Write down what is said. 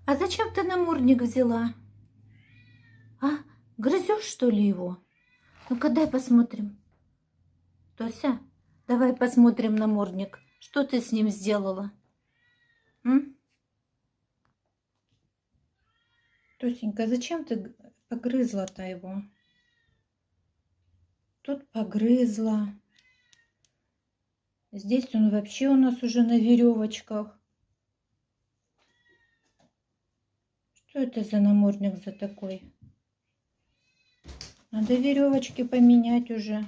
А зачем ты намордник взяла? А, грызешь, что ли, его? Ну-ка, дай посмотрим. Тося, давай посмотрим намордник. Что ты с ним сделала? М? Тосенька, зачем ты погрызла-то его? Тут погрызла. Здесь он вообще у нас уже на веревочках. Что это за намордник за такой? Надо веревочки поменять уже.